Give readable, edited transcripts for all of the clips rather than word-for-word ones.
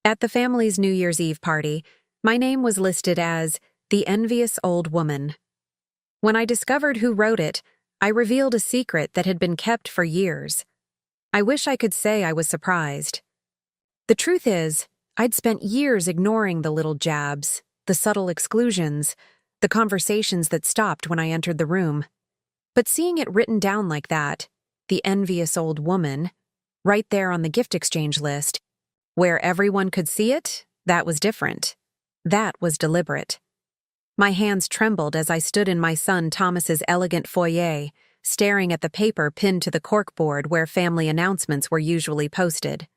At the family's New Year's Eve party, my name was listed as the Envious Old Woman. When I discovered who wrote it, I revealed a secret that had been kept for years. I wish I could say I was surprised. The truth is, I'd spent years ignoring the little jabs, the subtle exclusions, the conversations that stopped when I entered the room. But seeing it written down like that, the Envious Old Woman, right there on the gift exchange list, where everyone could see it, that was different. That was deliberate. My hands trembled as I stood in my son Thomas's elegant foyer, staring at the paper pinned to the corkboard where family announcements were usually posted.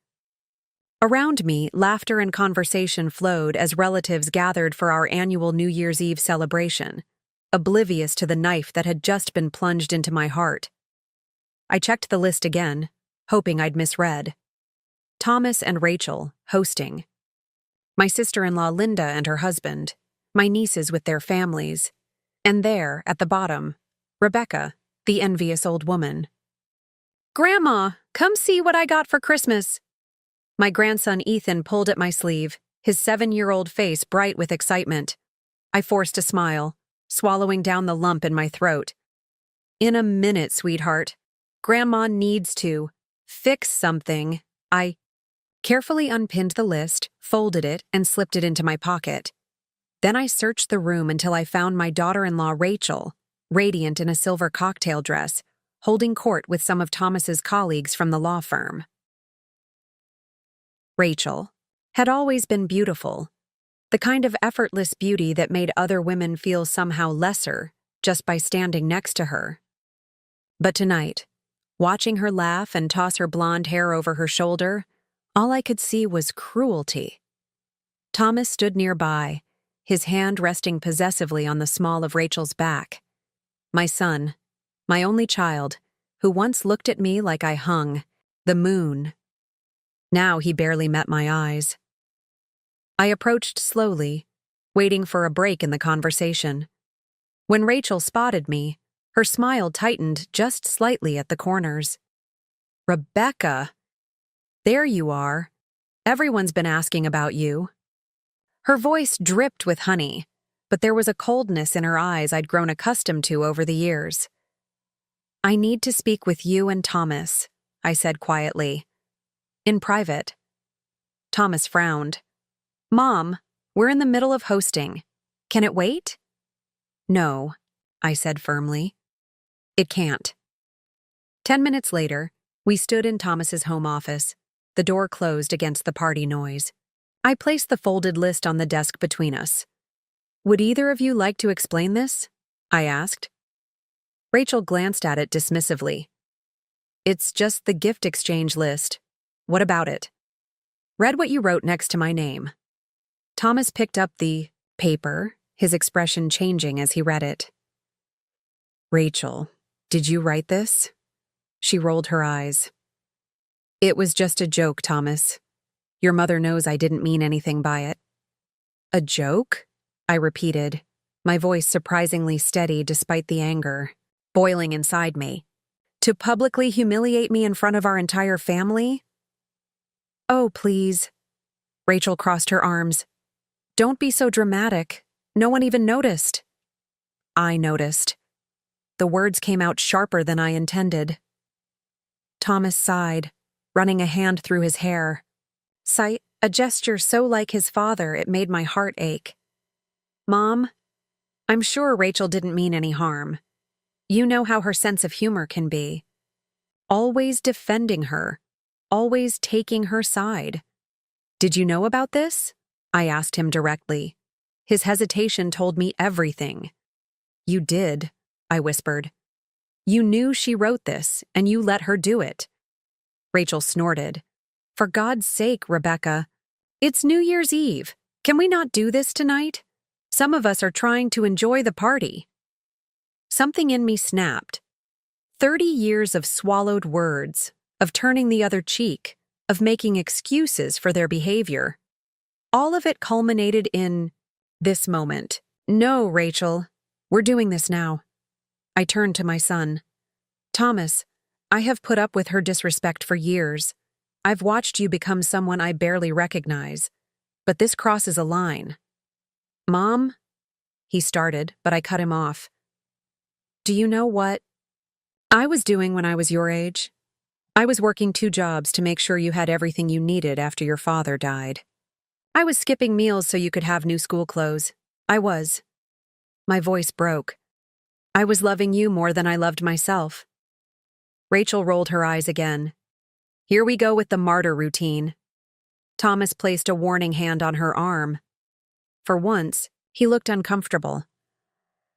Around me, laughter and conversation flowed as relatives gathered for our annual New Year's Eve celebration, oblivious to the knife that had just been plunged into my heart. I checked the list again, hoping I'd misread. Thomas and Rachel, hosting. My sister-in-law Linda and her husband, my nieces with their families, and there, at the bottom, Rebecca, the Envious Old Woman. "Grandma, come see what I got for Christmas." My grandson Ethan pulled at my sleeve, his 7-year-old face bright with excitement. I forced a smile, swallowing down the lump in my throat. "In a minute, sweetheart. Grandma needs to fix something." I carefully unpinned the list, folded it, and slipped it into my pocket. Then I searched the room until I found my daughter-in-law Rachel, radiant in a silver cocktail dress, holding court with some of Thomas's colleagues from the law firm. Rachel had always been beautiful, the kind of effortless beauty that made other women feel somehow lesser just by standing next to her. But tonight, watching her laugh and toss her blonde hair over her shoulder, all I could see was cruelty. Thomas stood nearby, his hand resting possessively on the small of Rachel's back. My son, my only child, who once looked at me like I hung, the moon. Now he barely met my eyes. I approached slowly, waiting for a break in the conversation. When Rachel spotted me, her smile tightened just slightly at the corners. "Rebecca! There you are. Everyone's been asking about you." Her voice dripped with honey, but there was a coldness in her eyes I'd grown accustomed to over the years. "I need to speak with you and Thomas," I said quietly. "In private." Thomas frowned. "Mom, we're in the middle of hosting. Can it wait?" "No," I said firmly. "It can't." 10 minutes later, we stood in Thomas's home office, the door closed against the party noise. I placed the folded list on the desk between us. "Would either of you like to explain this?" I asked. Rachel glanced at it dismissively. "It's just the gift exchange list. What about it?" "Read what you wrote next to my name." Thomas picked up the paper, his expression changing as he read it. "Rachel, did you write this?" She rolled her eyes. "It was just a joke, Thomas. Your mother knows I didn't mean anything by it." "A joke?" I repeated, my voice surprisingly steady despite the anger boiling inside me. "To publicly humiliate me in front of our entire family?" "Oh, please." Rachel crossed her arms. "Don't be so dramatic. No one even noticed." "I noticed." The words came out sharper than I intended. Thomas sighed, running a hand through his hair. A gesture so like his father it made my heart ache. "Mom, I'm sure Rachel didn't mean any harm. You know how her sense of humor can be. Always defending her, always taking her side. Did you know about this?" I asked him directly. His hesitation told me everything. "You did," I whispered. "You knew she wrote this, and you let her do it." Rachel snorted. "For God's sake, Rebecca. It's New Year's Eve. Can we not do this tonight? Some of us are trying to enjoy the party." Something in me snapped. 30 years of swallowed words, of turning the other cheek, of making excuses for their behavior. All of it culminated in this moment. "No, Rachel. We're doing this now." I turned to my son. "Thomas, I have put up with her disrespect for years. I've watched you become someone I barely recognize. But this crosses a line. Mom? He started, but I cut him off. Do you know what I was doing when I was your age? I was working 2 jobs to make sure you had everything you needed after your father died. I was skipping meals so you could have new school clothes. I was. My voice broke. I was loving you more than I loved myself. Rachel rolled her eyes again. Here we go with the martyr routine. Thomas placed a warning hand on her arm. For once, he looked uncomfortable.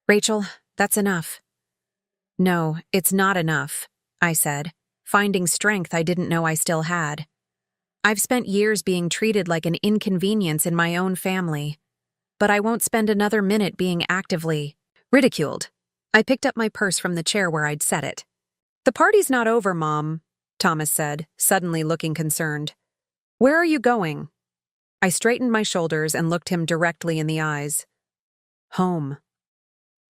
Rachel, that's enough. No, it's not enough, I said, finding strength I didn't know I still had. I've spent years being treated like an inconvenience in my own family, but I won't spend another minute being actively ridiculed. I picked up my purse from the chair where I'd set it. The party's not over, Mom, Thomas said, suddenly looking concerned. Where are you going? I straightened my shoulders and looked him directly in the eyes. Home.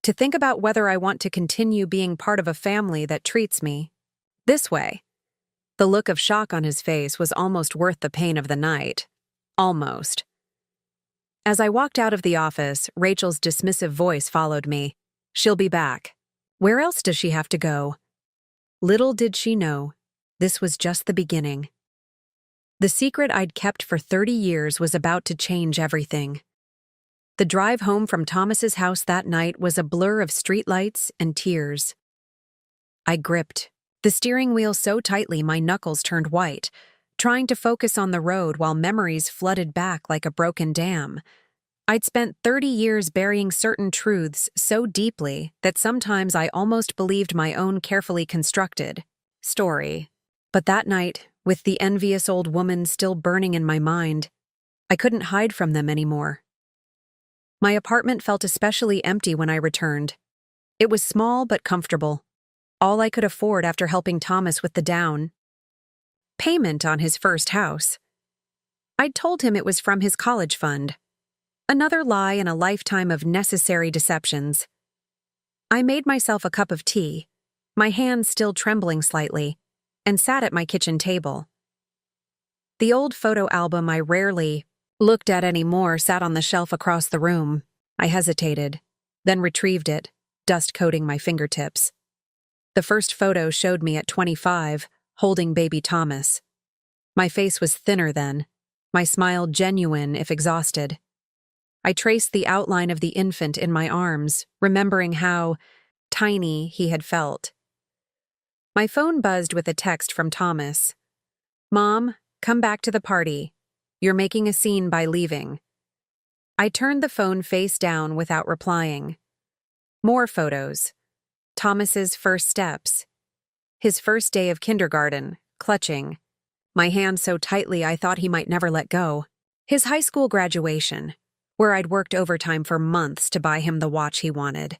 To think about whether I want to continue being part of a family that treats me this way. The look of shock on his face was almost worth the pain of the night. Almost. As I walked out of the office, Rachel's dismissive voice followed me. She'll be back. Where else does she have to go? Little did she know, this was just the beginning. The secret I'd kept for 30 years was about to change everything. The drive home from Thomas's house that night was a blur of streetlights and tears. I gripped the steering wheel so tightly my knuckles turned white, trying to focus on the road while memories flooded back like a broken dam. I'd spent 30 years burying certain truths so deeply that sometimes I almost believed my own carefully constructed story. But that night, with the envious old woman still burning in my mind, I couldn't hide from them anymore. My apartment felt especially empty when I returned. It was small but comfortable, all I could afford after helping Thomas with the down payment on his first house. I'd told him it was from his college fund. Another lie in a lifetime of necessary deceptions. I made myself a cup of tea, my hands still trembling slightly, and sat at my kitchen table. The old photo album I rarely looked at anymore sat on the shelf across the room. I hesitated, then retrieved it, dust coating my fingertips. The first photo showed me at 25, holding baby Thomas. My face was thinner then, my smile genuine if exhausted. I traced the outline of the infant in my arms, remembering how tiny he had felt. My phone buzzed with a text from Thomas. Mom, come back to the party. You're making a scene by leaving. I turned the phone face down without replying. More photos. Thomas's first steps. His first day of kindergarten, clutching my hand so tightly I thought he might never let go. His high school graduation, where I'd worked overtime for months to buy him the watch he wanted.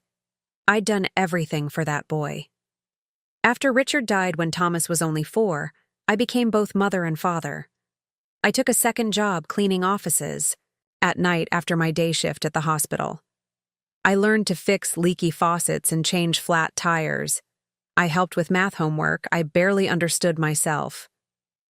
I'd done everything for that boy. After Richard died when Thomas was only 4, I became both mother and father. I took a second job cleaning offices, at night after my day shift at the hospital. I learned to fix leaky faucets and change flat tires. I helped with math homework I barely understood myself.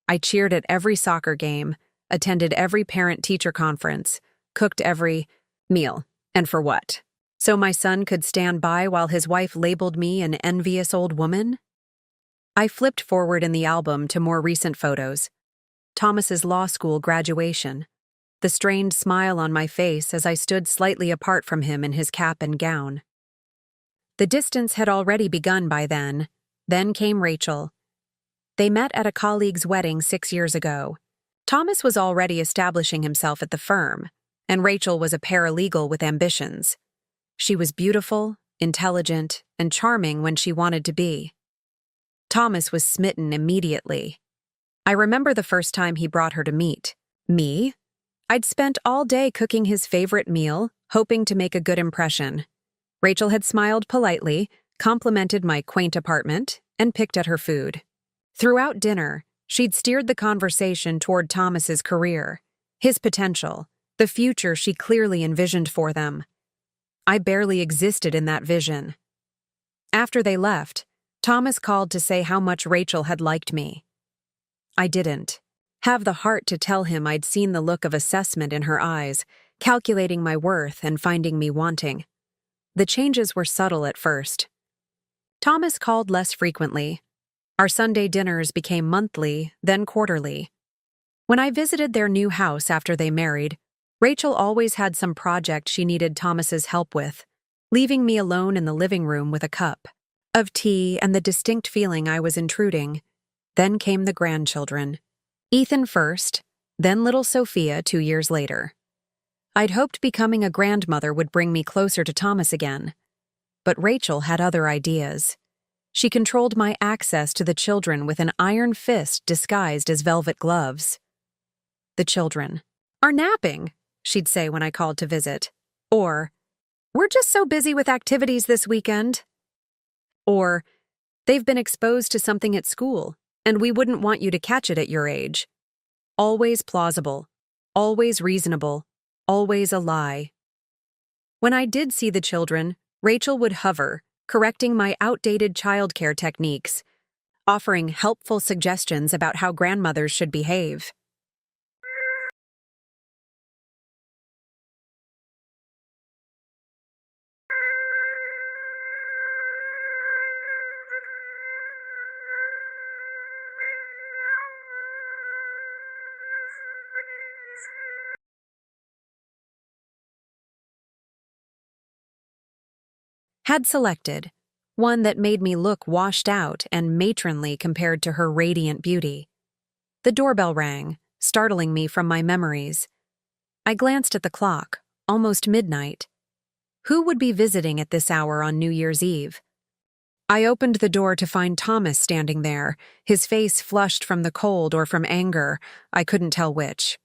I cheered at every soccer game, attended every parent-teacher conference, cooked every meal. And for what? So my son could stand by while his wife labeled me an envious old woman? I flipped forward in the album to more recent photos. Thomas's law school graduation. The strained smile on my face as I stood slightly apart from him in his cap and gown. The distance had already begun by then. Then came Rachel. They met at a colleague's wedding 6 years ago. Thomas was already establishing himself at the firm, and Rachel was a paralegal with ambitions. She was beautiful, intelligent, and charming when she wanted to be. Thomas was smitten immediately. I remember the first time he brought her to meet me. I'd spent all day cooking his favorite meal, hoping to make a good impression. Rachel had smiled politely, complimented my quaint apartment, and picked at her food. Throughout dinner, she'd steered the conversation toward Thomas's career, his potential, the future she clearly envisioned for them. I barely existed in that vision. After they left, Thomas called to say how much Rachel had liked me. I didn't. have the heart to tell him I'd seen the look of assessment in her eyes, calculating my worth and finding me wanting. The changes were subtle at first. Thomas called less frequently. Our Sunday dinners became monthly, then quarterly. When I visited their new house after they married, Rachel always had some project she needed Thomas's help with, leaving me alone in the living room with a cup of tea and the distinct feeling I was intruding. Then came the grandchildren. Ethan first, then little Sophia 2 years later. I'd hoped becoming a grandmother would bring me closer to Thomas again. But Rachel had other ideas. She controlled my access to the children with an iron fist disguised as velvet gloves. The children are napping, she'd say when I called to visit. Or, we're just so busy with activities this weekend. Or, they've been exposed to something at school, and we wouldn't want you to catch it at your age. Always plausible, always reasonable, always a lie. When I did see the children, Rachel would hover, correcting my outdated childcare techniques, offering helpful suggestions about how grandmothers should behave. Had selected one that made me look washed out and matronly compared to her radiant beauty. The doorbell rang, startling me from my memories. I glanced at the clock, almost midnight. Who would be visiting at this hour on New Year's Eve? I opened the door to find Thomas standing there, his face flushed from the cold or from anger, I couldn't tell which.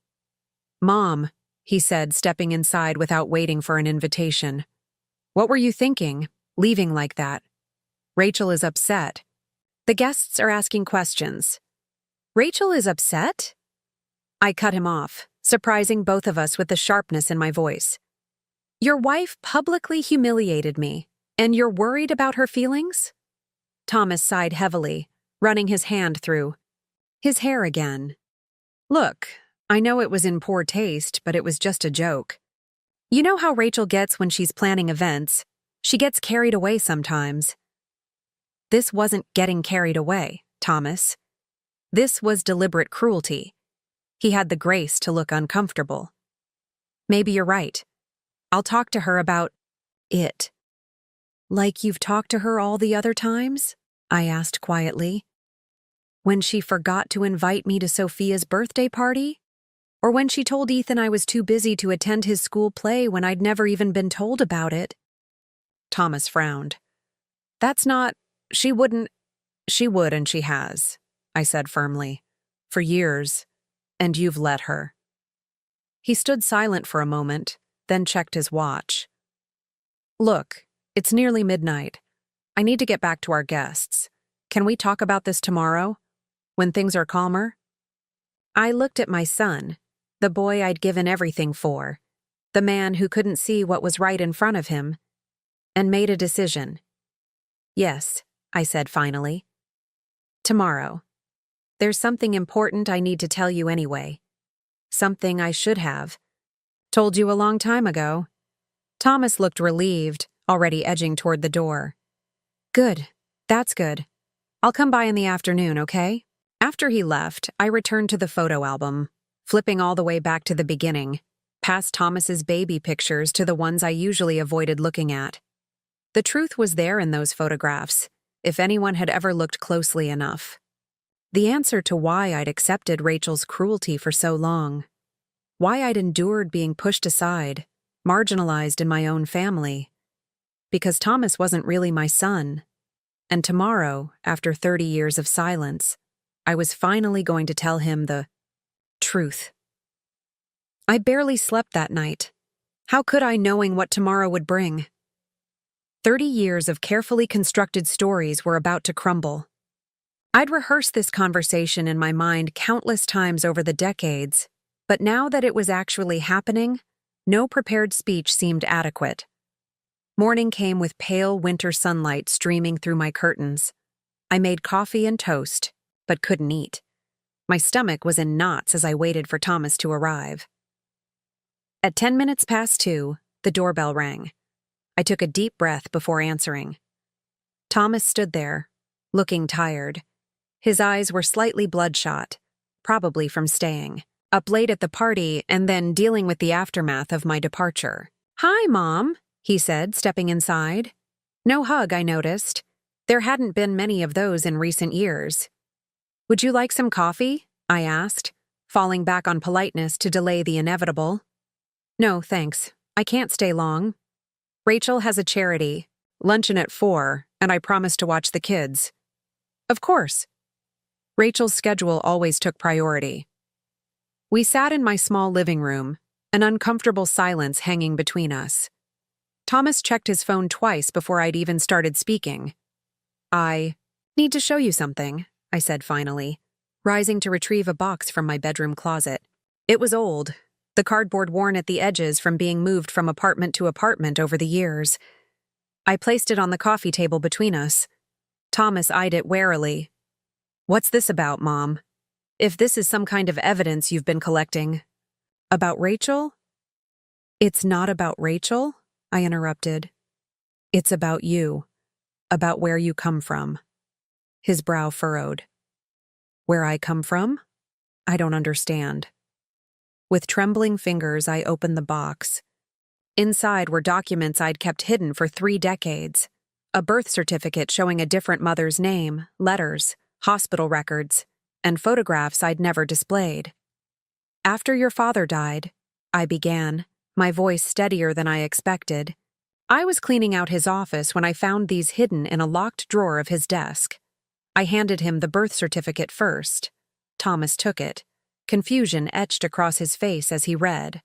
"Mom," he said, stepping inside without waiting for an invitation. "What were you thinking, leaving like that? Rachel is upset. The guests are asking questions." "Rachel is upset?" I cut him off, surprising both of us with the sharpness in my voice. "Your wife publicly humiliated me, and you're worried about her feelings?" Thomas sighed heavily, running his hand through his hair again. "Look, I know it was in poor taste, but it was just a joke. You know how Rachel gets when she's planning events. She gets carried away sometimes." This wasn't getting carried away, Thomas. This was deliberate cruelty. He had the grace to look uncomfortable. "Maybe you're right. I'll talk to her about it." "Like you've talked to her all the other times?" I asked quietly. "When she forgot to invite me to Sophia's birthday party? Or when she told Ethan I was too busy to attend his school play when I'd never even been told about it?" Thomas frowned. "That's not... She wouldn't..." "She would and she has," I said firmly. "For years. And you've let her." He stood silent for a moment, then checked his watch. "Look, it's nearly midnight. I need to get back to our guests. Can we talk about this tomorrow, when things are calmer?" I looked at my son, the boy I'd given everything for, the man who couldn't see what was right in front of him, and made a decision. "Yes," I said finally. "Tomorrow. There's something important I need to tell you anyway. Something I should have told you a long time ago." Thomas looked relieved, already edging toward the door. "Good. That's good. I'll come by in the afternoon, okay?" After he left, I returned to the photo album, flipping all the way back to the beginning, past Thomas's baby pictures to the ones I usually avoided looking at. The truth was there in those photographs, if anyone had ever looked closely enough. The answer to why I'd accepted Rachel's cruelty for so long. Why I'd endured being pushed aside, marginalized in my own family. Because Thomas wasn't really my son. And tomorrow, after 30 years of silence, I was finally going to tell him the truth. I barely slept that night. How could I, knowing what tomorrow would bring? 30 years of carefully constructed stories were about to crumble. I'd rehearsed this conversation in my mind countless times over the decades, but now that it was actually happening, no prepared speech seemed adequate. Morning came with pale winter sunlight streaming through my curtains. I made coffee and toast, but couldn't eat. My stomach was in knots as I waited for Thomas to arrive. At 10 minutes past 2, the doorbell rang. I took a deep breath before answering. Thomas stood there, looking tired. His eyes were slightly bloodshot, probably from staying up late at the party and then dealing with the aftermath of my departure. "Hi, Mom," he said, stepping inside. No hug, I noticed. There hadn't been many of those in recent years. "Would you like some coffee?" I asked, falling back on politeness to delay the inevitable. "No, thanks. I can't stay long. Rachel has a charity, luncheon at 4, and I promised to watch the kids." "Of course." Rachel's schedule always took priority. We sat in my small living room, an uncomfortable silence hanging between us. Thomas checked his phone twice before I'd even started speaking. "I need to show you something," I said finally, rising to retrieve a box from my bedroom closet. It was old, the cardboard worn at the edges from being moved from apartment to apartment over the years. I placed it on the coffee table between us. Thomas eyed it warily. "What's this about, Mom? If this is some kind of evidence you've been collecting." "About Rachel?" "It's not about Rachel," I interrupted. "It's about you, about where you come from." His brow furrowed. "Where I come from? I don't understand." With trembling fingers, I opened the box. Inside were documents I'd kept hidden for 3 decades. A birth certificate showing a different mother's name, letters, hospital records, and photographs I'd never displayed. "After your father died," I began, my voice steadier than I expected. "I was cleaning out his office when I found these hidden in a locked drawer of his desk." I handed him the birth certificate first. Thomas took it. Confusion etched across his face as he read.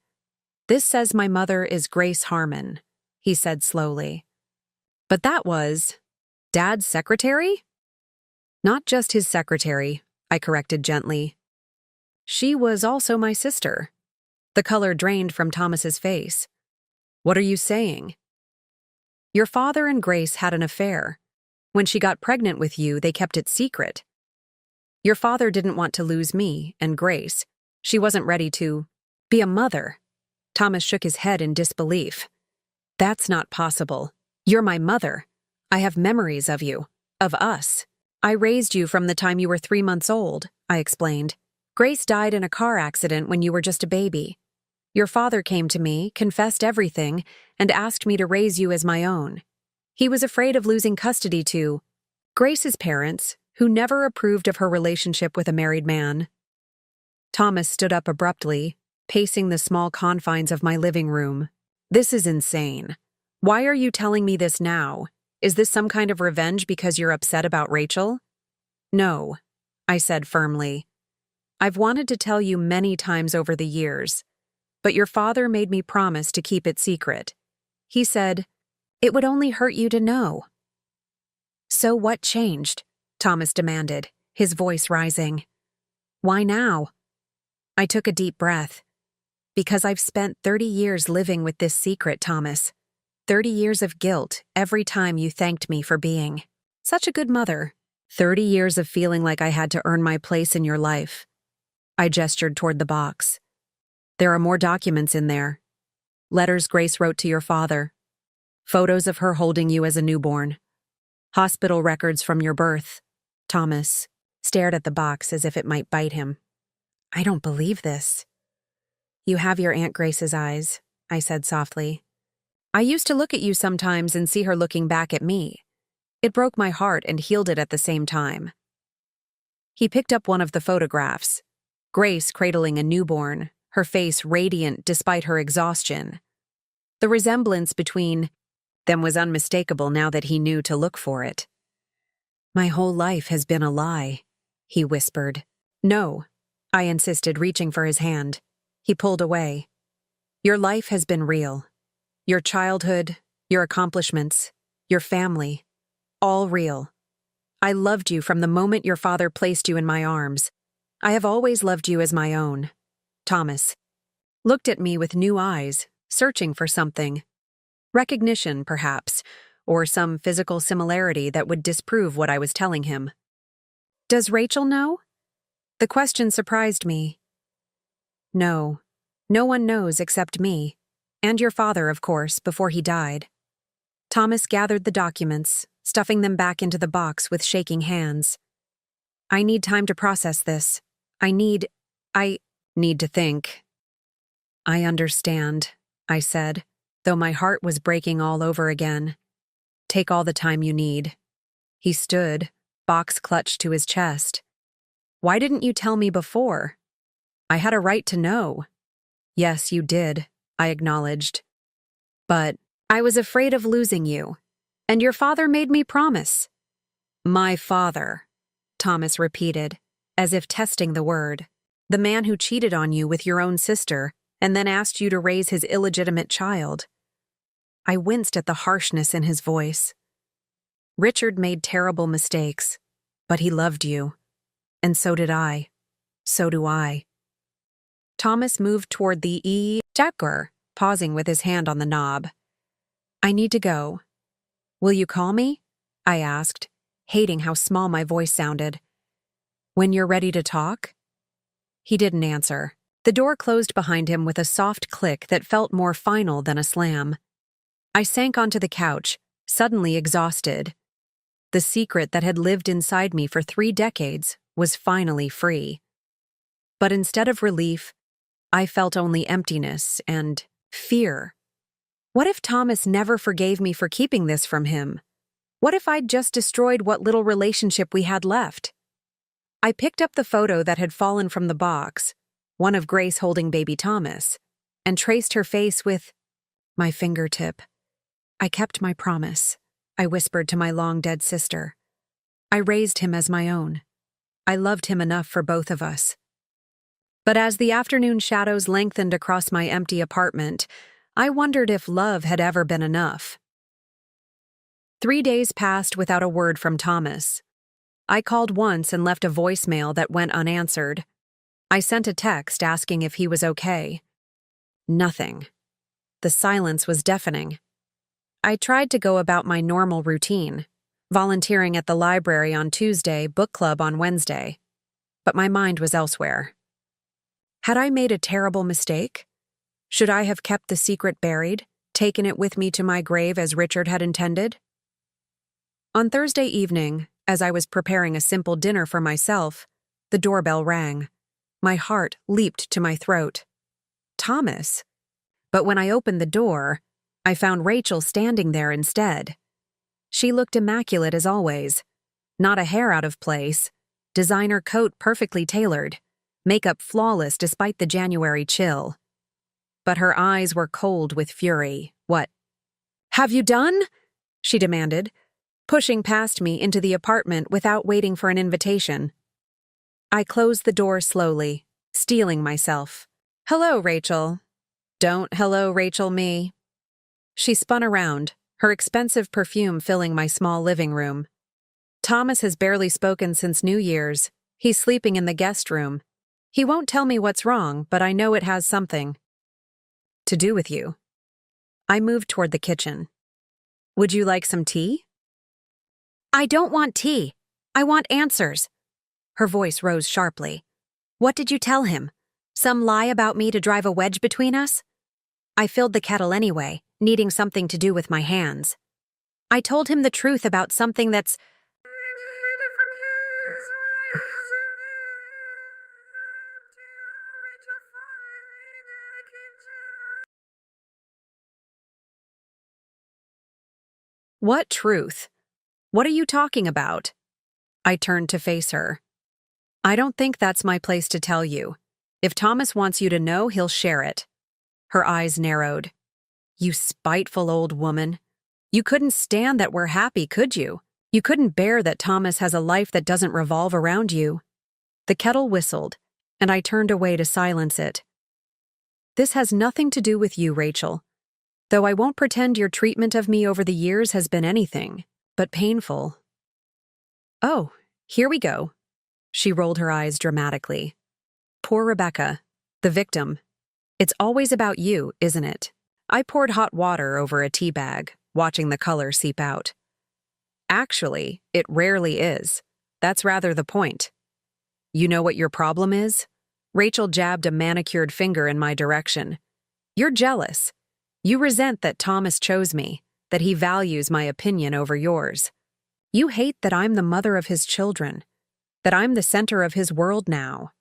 "This says my mother is Grace Harmon," he said slowly. "But that was Dad's secretary?" "Not just his secretary," I corrected gently. "She was also my sister." The color drained from Thomas's face. "What are you saying?" "Your father and Grace had an affair. When she got pregnant with you, they kept it secret. Your father didn't want to lose me and Grace. She wasn't ready to be a mother." Thomas shook his head in disbelief. "That's not possible. You're my mother. I have memories of you, of us. I raised you from the time you were 3 months old," I explained. "Grace died in a car accident when you were just a baby. Your father came to me, confessed everything, and asked me to raise you as my own. He was afraid of losing custody to Grace's parents, who never approved of her relationship with a married man." Thomas stood up abruptly, pacing the small confines of my living room. "This is insane. Why are you telling me this now? Is this some kind of revenge because you're upset about Rachel?" "No," I said firmly. "I've wanted to tell you many times over the years, but your father made me promise to keep it secret. He said, it would only hurt you to know." "So what changed?" Thomas demanded, his voice rising. "Why now?" I took a deep breath. "Because I've spent 30 years living with this secret, Thomas. 30 years of guilt every time you thanked me for being such a good mother. 30 years of feeling like I had to earn my place in your life." I gestured toward the box. "There are more documents in there. Letters Grace wrote to your father. Photos of her holding you as a newborn. Hospital records from your birth." Thomas stared at the box as if it might bite him. "I don't believe this." "You have your Aunt Grace's eyes," I said softly. "I used to look at you sometimes and see her looking back at me. It broke my heart and healed it at the same time." He picked up one of the photographs. Grace cradling a newborn, her face radiant despite her exhaustion. The resemblance between them was unmistakable now that he knew to look for it. "My whole life has been a lie," he whispered. "No," I insisted, reaching for his hand. He pulled away. "Your life has been real. Your childhood, your accomplishments, your family, all real. I loved you from the moment your father placed you in my arms. I have always loved you as my own." Thomas looked at me with new eyes, searching for something. Recognition, perhaps, or some physical similarity that would disprove what I was telling him. "Does Rachel know?" The question surprised me. No. No one knows except me. And your father, of course, before he died. Thomas gathered the documents, stuffing them back into the box with shaking hands. I need time to process this. I need to think. I understand, I said, though my heart was breaking all over again. Take all the time you need. He stood, box clutched to his chest. Why didn't you tell me before? I had a right to know. Yes, you did, I acknowledged. But I was afraid of losing you, and your father made me promise. My father, Thomas repeated, as if testing the word. The man who cheated on you with your own sister and then asked you to raise his illegitimate child. I winced at the harshness in his voice. Richard made terrible mistakes, but he loved you. And so did I. So do I. Thomas moved toward the ejector, pausing with his hand on the knob. I need to go. Will you call me? I asked, hating how small my voice sounded. When you're ready to talk? He didn't answer. The door closed behind him with a soft click that felt more final than a slam. I sank onto the couch, suddenly exhausted. The secret that had lived inside me for 3 decades was finally free. But instead of relief, I felt only emptiness and fear. What if Thomas never forgave me for keeping this from him? What if I'd just destroyed what little relationship we had left? I picked up the photo that had fallen from the box, one of Grace holding baby Thomas, and traced her face with my fingertip. I kept my promise, I whispered to my long-dead sister. I raised him as my own. I loved him enough for both of us. But as the afternoon shadows lengthened across my empty apartment, I wondered if love had ever been enough. 3 days passed without a word from Thomas. I called once and left a voicemail that went unanswered. I sent a text asking if he was okay. Nothing. The silence was deafening. I tried to go about my normal routine, volunteering at the library on Tuesday, book club on Wednesday. But my mind was elsewhere. Had I made a terrible mistake? Should I have kept the secret buried, taken it with me to my grave as Richard had intended? On Thursday evening, as I was preparing a simple dinner for myself, the doorbell rang. My heart leaped to my throat. Thomas? But when I opened the door, I found Rachel standing there instead. She looked immaculate as always. Not a hair out of place, designer coat perfectly tailored, makeup flawless despite the January chill. But her eyes were cold with fury. What? Have you done? She demanded, pushing past me into the apartment without waiting for an invitation. I closed the door slowly, steeling myself. Hello, Rachel. Don't hello, Rachel me. She spun around, her expensive perfume filling my small living room. Thomas has barely spoken since New Year's. He's sleeping in the guest room. He won't tell me what's wrong, but I know it has something to do with you. I moved toward the kitchen. Would you like some tea? I don't want tea. I want answers. Her voice rose sharply. What did you tell him? Some lie about me to drive a wedge between us? I filled the kettle anyway, needing something to do with my hands. I told him the truth about something that's What truth? What are you talking about? I turned to face her. I don't think that's my place to tell you. If Thomas wants you to know, he'll share it. Her eyes narrowed. You spiteful old woman. You couldn't stand that we're happy, could you? You couldn't bear that Thomas has a life that doesn't revolve around you. The kettle whistled, and I turned away to silence it. This has nothing to do with you, Rachel. Though I won't pretend your treatment of me over the years has been anything but painful. Oh, here we go. She rolled her eyes dramatically. Poor Rebecca, the victim. It's always about you, isn't it? I poured hot water over a tea bag, watching the color seep out. Actually, it rarely is. That's rather the point. You know what your problem is? Rachel jabbed a manicured finger in my direction. You're jealous. You resent that Thomas chose me, that he values my opinion over yours. You hate that I'm the mother of his children, that I'm the center of his world now.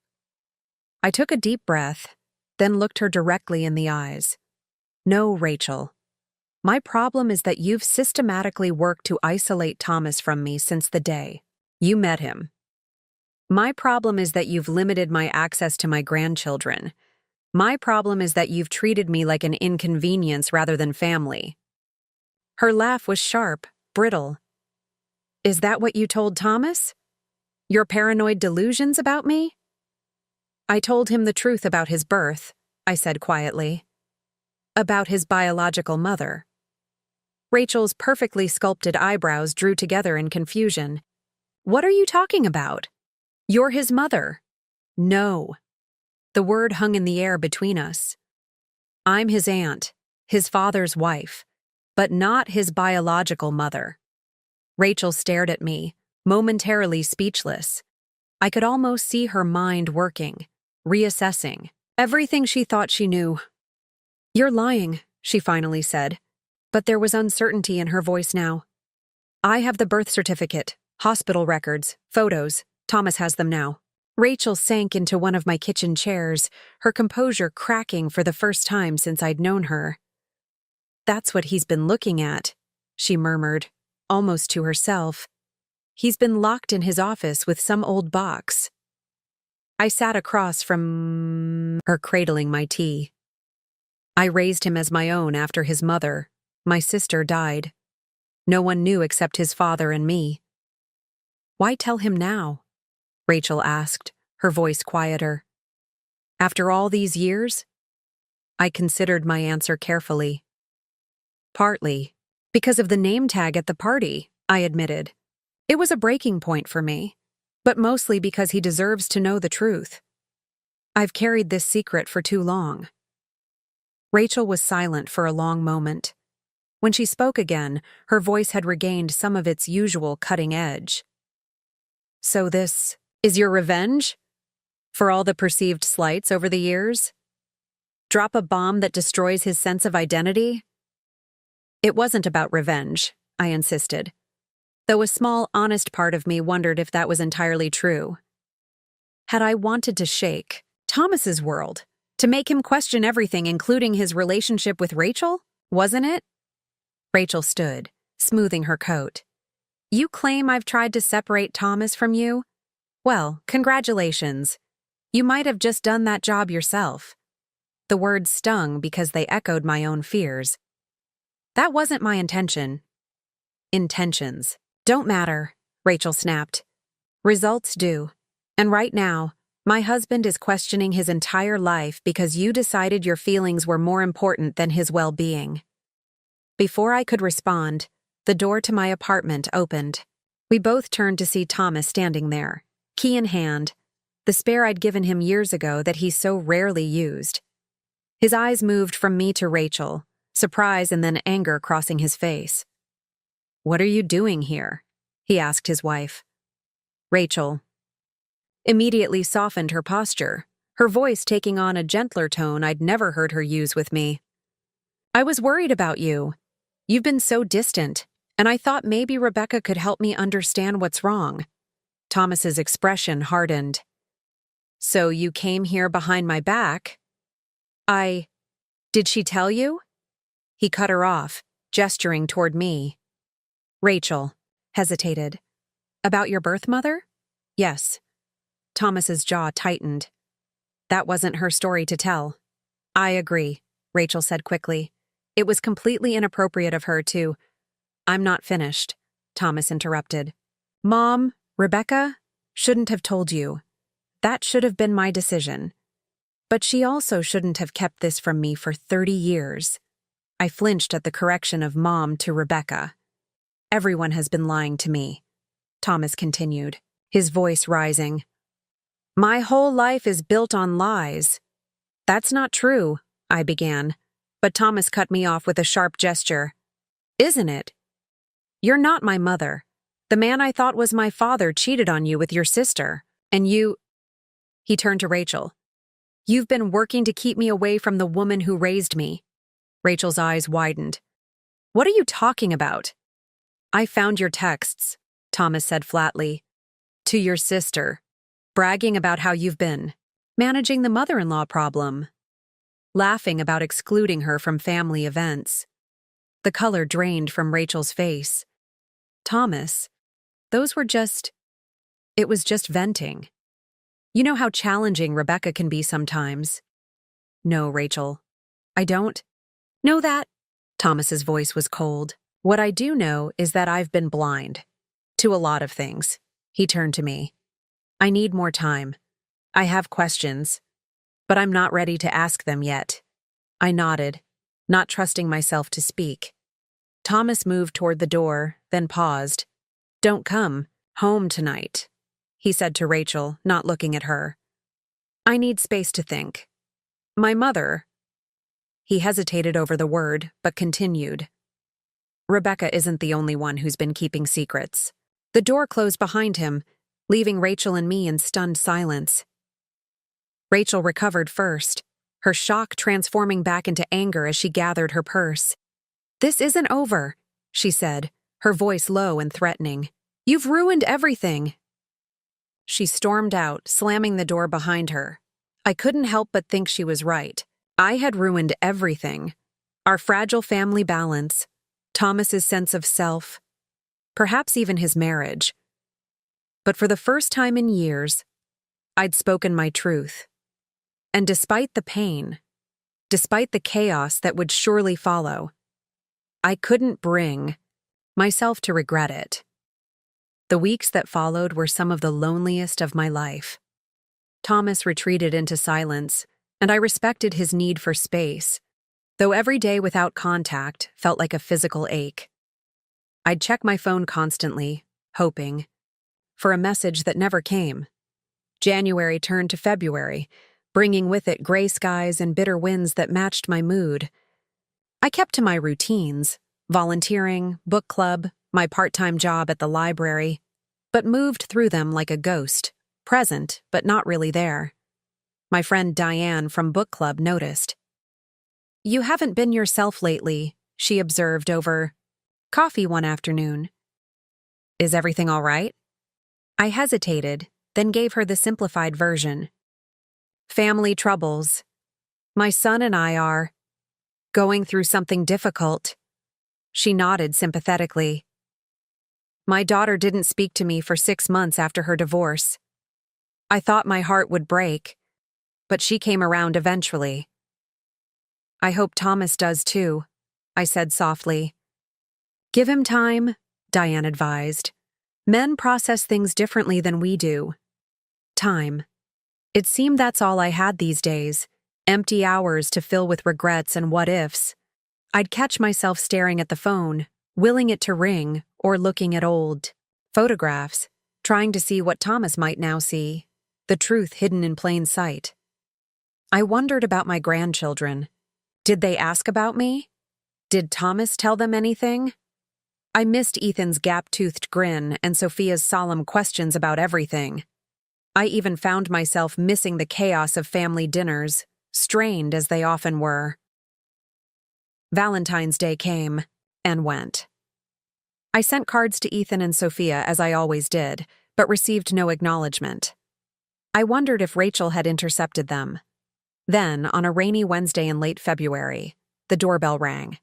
I took a deep breath, then looked her directly in the eyes. No, Rachel. My problem is that you've systematically worked to isolate Thomas from me since the day you met him. My problem is that you've limited my access to my grandchildren. My problem is that you've treated me like an inconvenience rather than family. Her laugh was sharp, brittle. Is that what you told Thomas? Your paranoid delusions about me? I told him the truth about his birth, I said quietly. About his biological mother. Rachel's perfectly sculpted eyebrows drew together in confusion. What are you talking about? You're his mother. No. The word hung in the air between us. I'm his aunt, his father's wife, but not his biological mother. Rachel stared at me, momentarily speechless. I could almost see her mind working, reassessing everything she thought she knew. You're lying, she finally said, but there was uncertainty in her voice now. I have the birth certificate, hospital records, photos. Thomas has them now. Rachel sank into one of my kitchen chairs, her composure cracking for the first time since I'd known her. That's what he's been looking at, she murmured, almost to herself. He's been locked in his office with some old box. I sat across from her, cradling my tea. I raised him as my own after his mother, my sister, died. No one knew except his father and me. Why tell him now? Rachel asked, her voice quieter. After all these years? I considered my answer carefully. Partly because of the name tag at the party, I admitted. It was a breaking point for me, but mostly because he deserves to know the truth. I've carried this secret for too long. Rachel was silent for a long moment. When she spoke again, her voice had regained some of its usual cutting edge. So this is your revenge? For all the perceived slights over the years? Drop a bomb that destroys his sense of identity? It wasn't about revenge, I insisted, though a small, honest part of me wondered if that was entirely true. Had I wanted to shake Thomas's world, to make him question everything, including his relationship with Rachel? Wasn't it? Rachel stood, smoothing her coat. You claim I've tried to separate Thomas from you? Well, congratulations. You might have just done that job yourself. The words stung because they echoed my own fears. That wasn't my intention. Intentions don't matter, Rachel snapped. Results do. And right now, my husband is questioning his entire life because you decided your feelings were more important than his well-being. Before I could respond, the door to my apartment opened. We both turned to see Thomas standing there, key in hand, the spare I'd given him years ago that he so rarely used. His eyes moved from me to Rachel, surprise and then anger crossing his face. What are you doing here? He asked his wife. Rachel immediately softened her posture, her voice taking on a gentler tone I'd never heard her use with me. I was worried about you. You've been so distant, and I thought maybe Rebecca could help me understand what's wrong. Thomas's expression hardened. So you came here behind my back? Did she tell you? He cut her off, gesturing toward me. Rachel hesitated. About your birth mother? Yes. Thomas's jaw tightened. That wasn't her story to tell. I agree, Rachel said quickly. It was completely inappropriate of her to— I'm not finished, Thomas interrupted. Mom, Rebecca, shouldn't have told you. That should have been my decision. But she also shouldn't have kept this from me for 30 years. I flinched at the correction of Mom to Rebecca. Everyone has been lying to me, Thomas continued, his voice rising. My whole life is built on lies. That's not true, I began, but Thomas cut me off with a sharp gesture. Isn't it? You're not my mother. The man I thought was my father cheated on you with your sister, and you— He turned to Rachel. You've been working to keep me away from the woman who raised me. Rachel's eyes widened. What are you talking about? I found your texts, Thomas said flatly. To your sister, bragging about how you've been managing the mother-in-law problem, laughing about excluding her from family events. The color drained from Rachel's face. Thomas, it was just venting. You know how challenging Rebecca can be sometimes. No, Rachel, I don't know that. Thomas's voice was cold. What I do know is that I've been blind to a lot of things. He turned to me. I need more time. I have questions, but I'm not ready to ask them yet. I nodded, not trusting myself to speak. Thomas moved toward the door, then paused. Don't come home tonight, he said to Rachel, not looking at her. I need space to think. My mother. He hesitated over the word, but continued. Rebecca isn't the only one who's been keeping secrets. The door closed behind him, leaving Rachel and me in stunned silence. Rachel recovered first, her shock transforming back into anger as she gathered her purse. This isn't over, she said, her voice low and threatening. You've ruined everything. She stormed out, slamming the door behind her. I couldn't help but think she was right. I had ruined everything. Our fragile family balance, Thomas's sense of self, perhaps even his marriage. But for the first time in years, I'd spoken my truth. And despite the pain, despite the chaos that would surely follow, I couldn't bring myself to regret it. The weeks that followed were some of the loneliest of my life. Thomas retreated into silence, and I respected his need for space, though every day without contact felt like a physical ache. I'd check my phone constantly, hoping for a message that never came. January turned to February, bringing with it gray skies and bitter winds that matched my mood. I kept to my routines, volunteering, book club, my part-time job at the library, but moved through them like a ghost, present but not really there. My friend Diane from book club noticed. You haven't been yourself lately, she observed over coffee one afternoon. Is everything all right? I hesitated, then gave her the simplified version. Family troubles. My son and I are going through something difficult. She nodded sympathetically. My daughter didn't speak to me for 6 months after her divorce. I thought my heart would break, but she came around eventually. I hope Thomas does too, I said softly. Give him time, Diane advised. Men process things differently than we do. Time. It seemed that's all I had these days, empty hours to fill with regrets and what-ifs. I'd catch myself staring at the phone, willing it to ring, or looking at old photographs, trying to see what Thomas might now see, the truth hidden in plain sight. I wondered about my grandchildren. Did they ask about me? Did Thomas tell them anything? I missed Ethan's gap-toothed grin and Sophia's solemn questions about everything. I even found myself missing the chaos of family dinners, strained as they often were. Valentine's Day came and went. I sent cards to Ethan and Sophia as I always did, but received no acknowledgement. I wondered if Rachel had intercepted them. Then, on a rainy Wednesday in late February, the doorbell rang.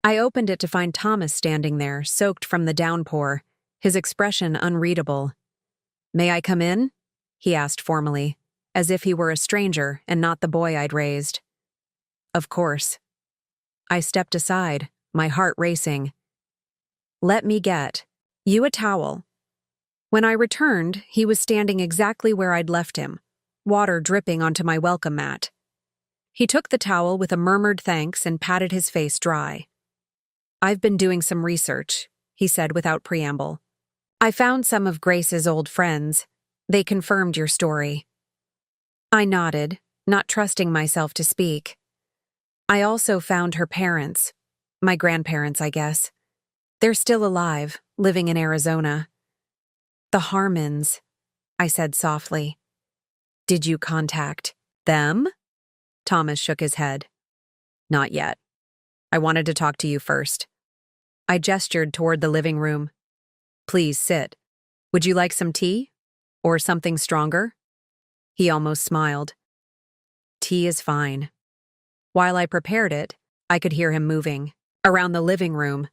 I opened it to find Thomas standing there, soaked from the downpour, his expression unreadable. May I come in? He asked formally, as if he were a stranger and not the boy I'd raised. Of course. I stepped aside, my heart racing. Let me get you a towel. When I returned, he was standing exactly where I'd left him, water dripping onto my welcome mat. He took the towel with a murmured thanks and patted his face dry. I've been doing some research, he said without preamble. I found some of Grace's old friends. They confirmed your story. I nodded, not trusting myself to speak. I also found her parents. My grandparents, I guess. They're still alive, living in Arizona. The Harmons, I said softly. Did you contact them? Thomas shook his head. Not yet. I wanted to talk to you first. I gestured toward the living room. Please sit. Would you like some tea? Or something stronger? He almost smiled. Tea is fine. While I prepared it, I could hear him moving around the living room,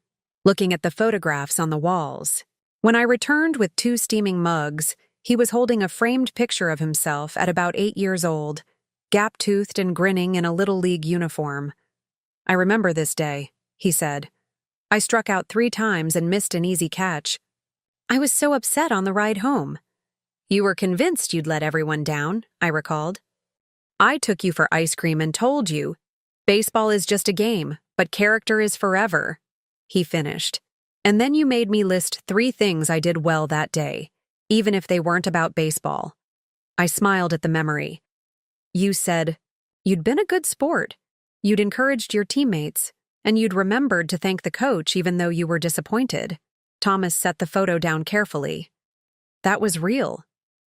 looking at the photographs on the walls. When I returned with 2 steaming mugs, he was holding a framed picture of himself at about 8 years old, gap-toothed and grinning in a Little League uniform. I remember this day, he said. I struck out 3 times and missed an easy catch. I was so upset on the ride home. You were convinced you'd let everyone down, I recalled. I took you for ice cream and told you, baseball is just a game, but character is forever, he finished. And then you made me list 3 things I did well that day, even if they weren't about baseball. I smiled at the memory. You said, you'd been a good sport. You'd encouraged your teammates, and you'd remembered to thank the coach even though you were disappointed. Thomas set the photo down carefully. That was real.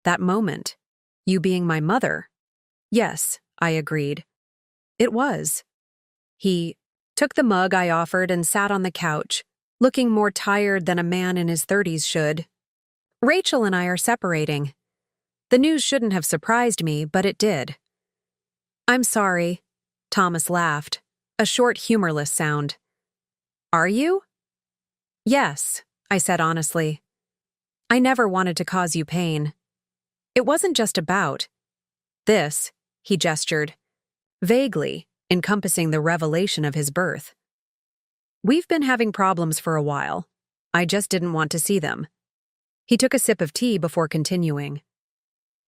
That moment. You being my mother. Yes, I agreed. It was. He took the mug I offered and sat on the couch, looking more tired than a man in his 30s should. Rachel and I are separating. The news shouldn't have surprised me, but it did. I'm sorry. Thomas laughed, a short, humorless sound. Are you? Yes, I said honestly. I never wanted to cause you pain. It wasn't just about this, he gestured, vaguely, encompassing the revelation of his birth. We've been having problems for a while. I just didn't want to see them. He took a sip of tea before continuing.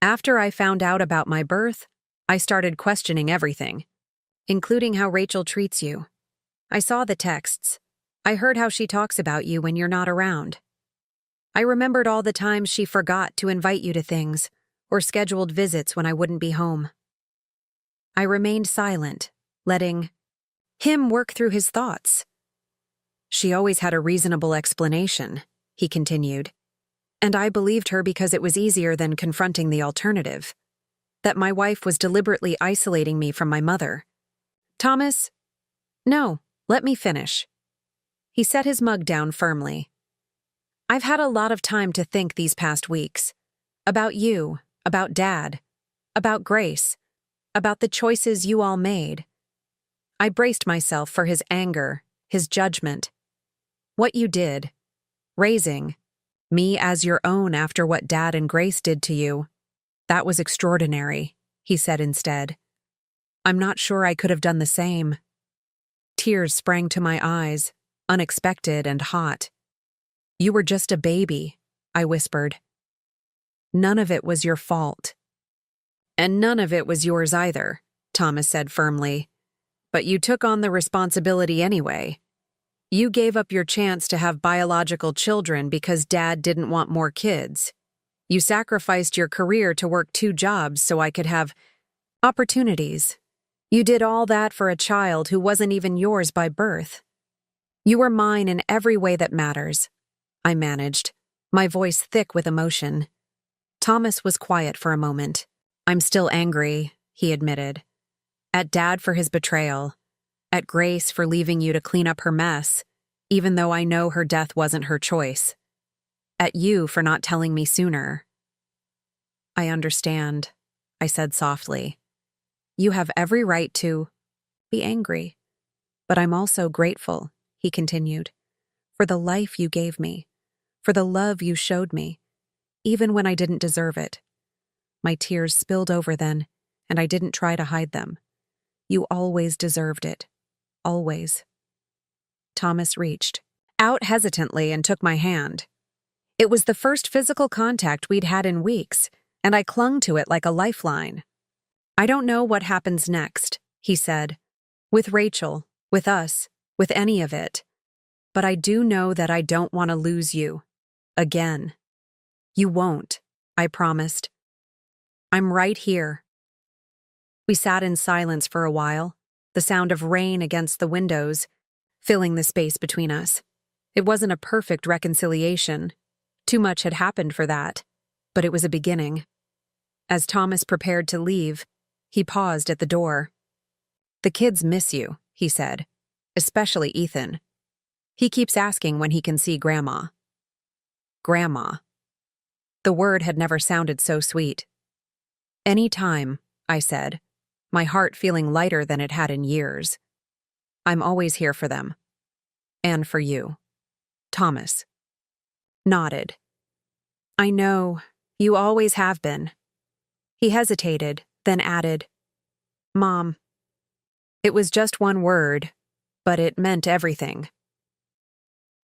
After I found out about my birth, I started questioning everything, including how Rachel treats you. I saw the texts. I heard how she talks about you when you're not around. I remembered all the times she forgot to invite you to things or scheduled visits when I wouldn't be home. I remained silent, letting him work through his thoughts. She always had a reasonable explanation, he continued, and I believed her because it was easier than confronting the alternative, that my wife was deliberately isolating me from my mother. Thomas, no, let me finish. He set his mug down firmly. I've had a lot of time to think these past weeks. About you, about Dad, about Grace, about the choices you all made. I braced myself for his anger, his judgment. What you did, raising me as your own after what Dad and Grace did to you, that was extraordinary, he said instead. I'm not sure I could have done the same. Tears sprang to my eyes, unexpected and hot. You were just a baby, I whispered. None of it was your fault. And none of it was yours either, Thomas said firmly. But you took on the responsibility anyway. You gave up your chance to have biological children because Dad didn't want more kids. You sacrificed your career to work 2 jobs so I could have opportunities. You did all that for a child who wasn't even yours by birth. You were mine in every way that matters, I managed, my voice thick with emotion. Thomas was quiet for a moment. I'm still angry, he admitted. At Dad for his betrayal. At Grace for leaving you to clean up her mess, even though I know her death wasn't her choice. At you for not telling me sooner. I understand, I said softly. You have every right to be angry. But I'm also grateful, he continued, for the life you gave me, for the love you showed me, even when I didn't deserve it. My tears spilled over then, and I didn't try to hide them. You always deserved it. Always. Thomas reached out hesitantly and took my hand. It was the first physical contact we'd had in weeks, and I clung to it like a lifeline. I don't know what happens next, he said. With Rachel, with us, with any of it. But I do know that I don't want to lose you. Again. You won't, I promised. I'm right here. We sat in silence for a while, the sound of rain against the windows, filling the space between us. It wasn't a perfect reconciliation. Too much had happened for that, but it was a beginning. As Thomas prepared to leave, he paused at the door. "The kids miss you," he said, "especially Ethan. He keeps asking when he can see Grandma." Grandma. The word had never sounded so sweet. "Any time," I said, my heart feeling lighter than it had in years. "I'm always here for them. And for you." Thomas nodded. "I know, you always have been." He hesitated, then added, "Mom." It was just one word, but it meant everything.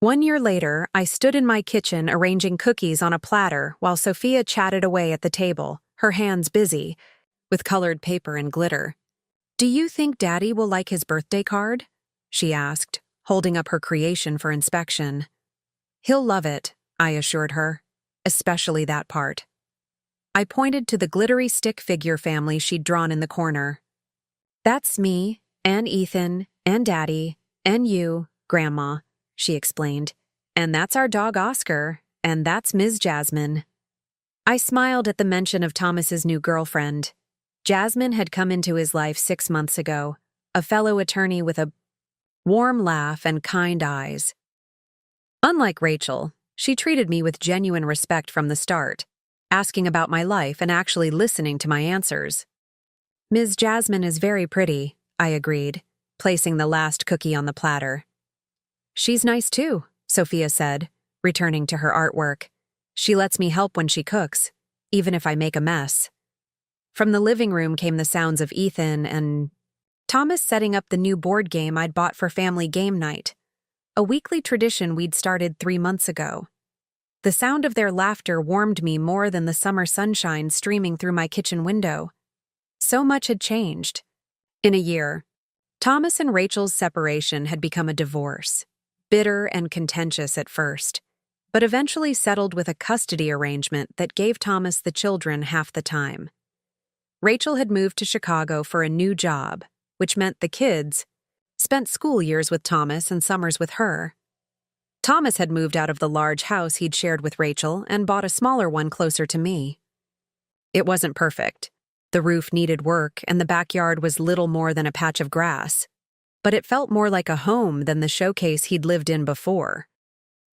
1 year later, I stood in my kitchen arranging cookies on a platter while Sophia chatted away at the table, her hands busy, with colored paper and glitter. "Do you think Daddy will like his birthday card?" she asked, holding up her creation for inspection. "He'll love it," I assured her, "especially that part." I pointed to the glittery stick figure family she'd drawn in the corner. "That's me, and Ethan, and Daddy, and you, Grandma," she explained. "And that's our dog Oscar, and that's Ms. Jasmine." I smiled at the mention of Thomas's new girlfriend. Jasmine had come into his life 6 months ago, a fellow attorney with a warm laugh and kind eyes. Unlike Rachel, she treated me with genuine respect from the start, asking about my life and actually listening to my answers. "Ms. Jasmine is very pretty," I agreed, placing the last cookie on the platter. "She's nice too," Sophia said, returning to her artwork. "She lets me help when she cooks, even if I make a mess." From the living room came the sounds of Ethan and Thomas setting up the new board game I'd bought for family game night, a weekly tradition we'd started 3 months ago. The sound of their laughter warmed me more than the summer sunshine streaming through my kitchen window. So much had changed. In a year, Thomas and Rachel's separation had become a divorce, bitter and contentious at first, but eventually settled with a custody arrangement that gave Thomas the children half the time. Rachel had moved to Chicago for a new job, which meant the kids spent school years with Thomas and summers with her. Thomas had moved out of the large house he'd shared with Rachel and bought a smaller one closer to me. It wasn't perfect. The roof needed work and the backyard was little more than a patch of grass, but it felt more like a home than the showcase he'd lived in before.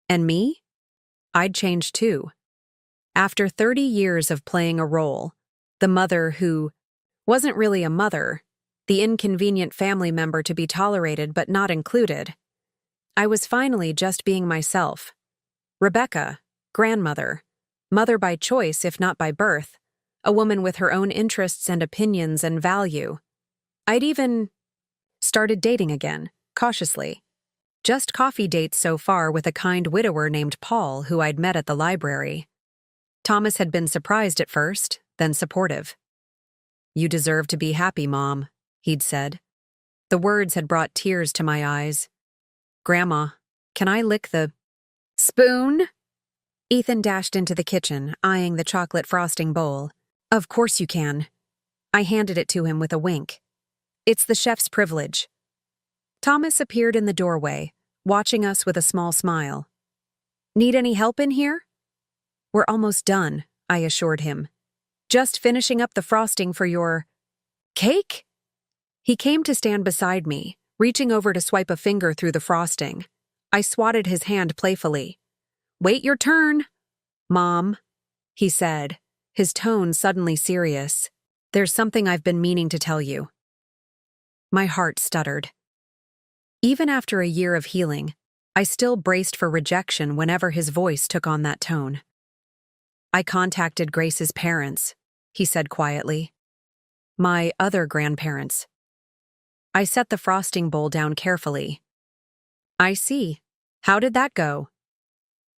And me? I'd changed too. After 30 years of playing a role, the mother who wasn't really a mother, the inconvenient family member to be tolerated but not included, I was finally just being myself. Rebecca, grandmother, mother by choice if not by birth, a woman with her own interests and opinions and value. I'd even started dating again, cautiously. Just coffee dates so far with a kind widower named Paul who I'd met at the library. Thomas had been surprised at first, then supportive. "You deserve to be happy, Mom," he'd said. The words had brought tears to my eyes. "Grandma, can I lick the spoon?" Ethan dashed into the kitchen, eyeing the chocolate frosting bowl. "Of course you can." I handed it to him with a wink. "It's the chef's privilege." Thomas appeared in the doorway, watching us with a small smile. "Need any help in here?" "We're almost done," I assured him. "Just finishing up the frosting for your cake?" He came to stand beside me, reaching over to swipe a finger through the frosting. I swatted his hand playfully. "Wait your turn, Mom," he said, his tone suddenly serious. "There's something I've been meaning to tell you." My heart stuttered. Even after a year of healing, I still braced for rejection whenever his voice took on that tone. "I contacted Grace's parents," he said quietly. "My other grandparents." I set the frosting bowl down carefully. "I see. How did that go?"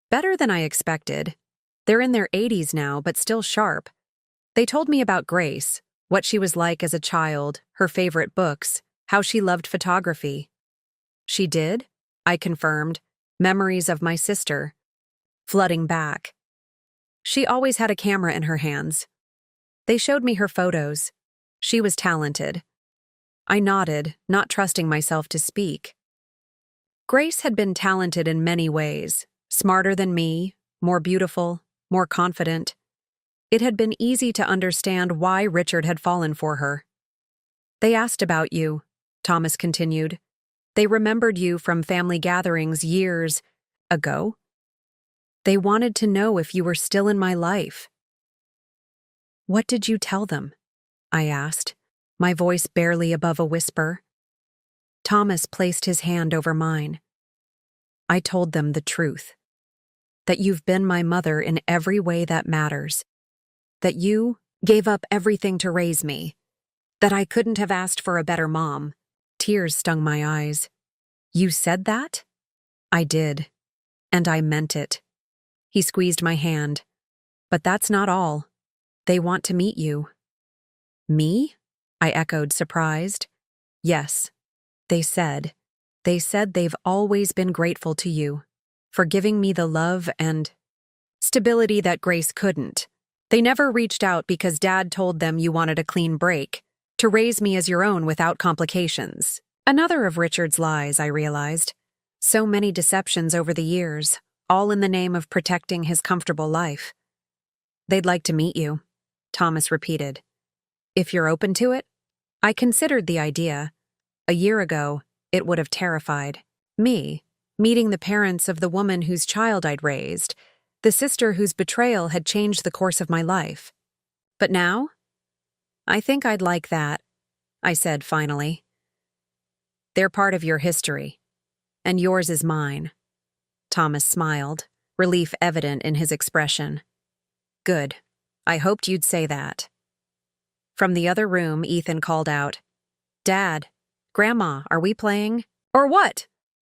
"Better than I expected. They're in their 80s now, but still sharp. They told me about Grace, what she was like as a child, her favorite books, how she loved photography." "She did?" I confirmed, memories of my sister flooding back. "She always had a camera in her hands. They showed me her photos. She was talented." I nodded, not trusting myself to speak. Grace had been talented in many ways, smarter than me, more beautiful, more confident. It had been easy to understand why Richard had fallen for her. "They asked about you," Thomas continued. "They remembered you from family gatherings years ago. They wanted to know if you were still in my life." "What did you tell them?" I asked, my voice barely above a whisper. Thomas placed his hand over mine. "I told them the truth. That you've been my mother in every way that matters. That you gave up everything to raise me. That I couldn't have asked for a better mom." Tears stung my eyes. "You said that?" "I did. And I meant it." He squeezed my hand. "But that's not all. They want to meet you." "Me?" I echoed, surprised. "Yes. They said they've always been grateful to you for giving me the love and stability that Grace couldn't. They never reached out because Dad told them you wanted a clean break, to raise me as your own without complications." Another of Richard's lies, I realized. So many deceptions over the years, all in the name of protecting his comfortable life. "They'd like to meet you," Thomas repeated. "If you're open to it?" I considered the idea. A year ago, it would have terrified me, meeting the parents of the woman whose child I'd raised, the sister whose betrayal had changed the course of my life. But now, I think I'd like that, I said finally. "They're part of your history, and yours is mine." Thomas smiled, relief evident in his expression. "Good. I hoped you'd say that." From the other room, Ethan called out, "Dad, Grandma, are we playing?" "Or what?"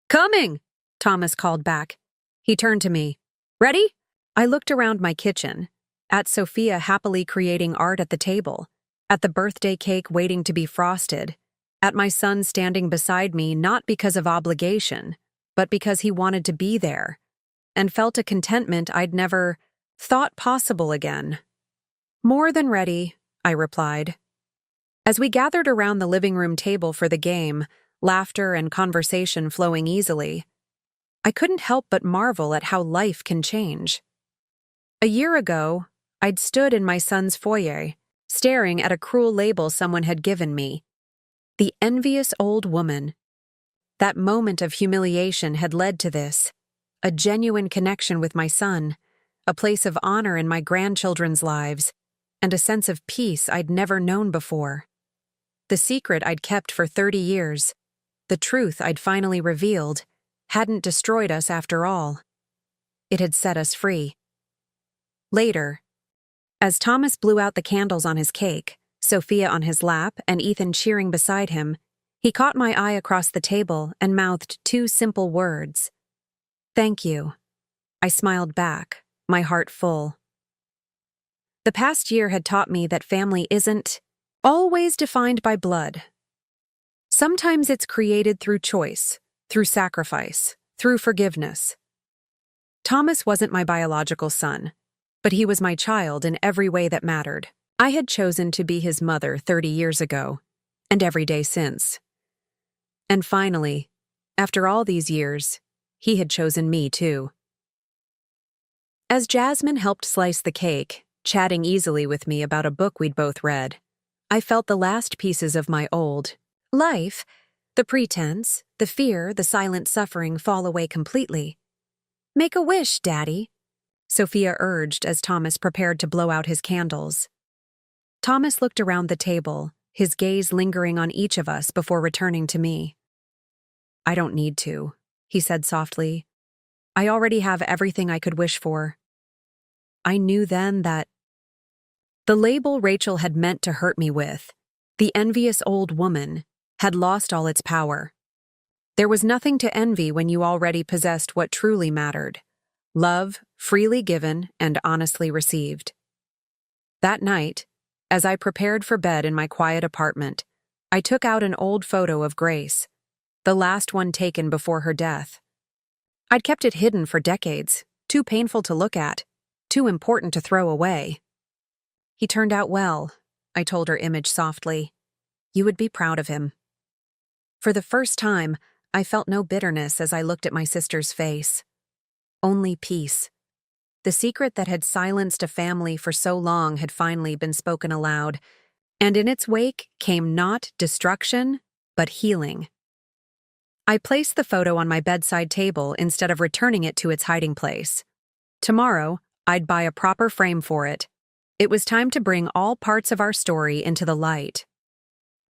"Coming," Thomas called back. He turned to me. "Ready?" I looked around my kitchen, at Sophia happily creating art at the table, at the birthday cake waiting to be frosted, at my son standing beside me not because of obligation, but because he wanted to be there, and felt a contentment I'd never thought possible again. "More than ready," I replied. As we gathered around the living room table for the game, laughter and conversation flowing easily, I couldn't help but marvel at how life can change. A year ago, I'd stood in my son's foyer, staring at a cruel label someone had given me. The envious old woman. That moment of humiliation had led to this, a genuine connection with my son, a place of honor in my grandchildren's lives, and a sense of peace I'd never known before. The secret I'd kept for 30 years, the truth I'd finally revealed, hadn't destroyed us after all. It had set us free. Later, as Thomas blew out the candles on his cake, Sophia on his lap and Ethan cheering beside him, he caught my eye across the table and mouthed 2 simple words. "Thank you." I smiled back, my heart full. The past year had taught me that family isn't always defined by blood. Sometimes it's created through choice, through sacrifice, through forgiveness. Thomas wasn't my biological son, but he was my child in every way that mattered. I had chosen to be his mother 30 years ago, and every day since. And finally, after all these years, he had chosen me too. As Jasmine helped slice the cake, chatting easily with me about a book we'd both read, I felt the last pieces of my old life, the pretense, the fear, the silent suffering fall away completely. "Make a wish, Daddy," Sophia urged as Thomas prepared to blow out his candles. Thomas looked around the table, his gaze lingering on each of us before returning to me. "I don't need to," he said softly. "I already have everything I could wish for." I knew then that the label Rachel had meant to hurt me with, the envious old woman, had lost all its power. There was nothing to envy when you already possessed what truly mattered: love, freely given and honestly received. That night, as I prepared for bed in my quiet apartment, I took out an old photo of Grace, the last one taken before her death. I'd kept it hidden for decades, too painful to look at, too important to throw away. "He turned out well," I told her image softly. "You would be proud of him." For the first time, I felt no bitterness as I looked at my sister's face. Only peace. The secret that had silenced a family for so long had finally been spoken aloud, and in its wake came not destruction, but healing. I placed the photo on my bedside table instead of returning it to its hiding place. Tomorrow, I'd buy a proper frame for it. It was time to bring all parts of our story into the light.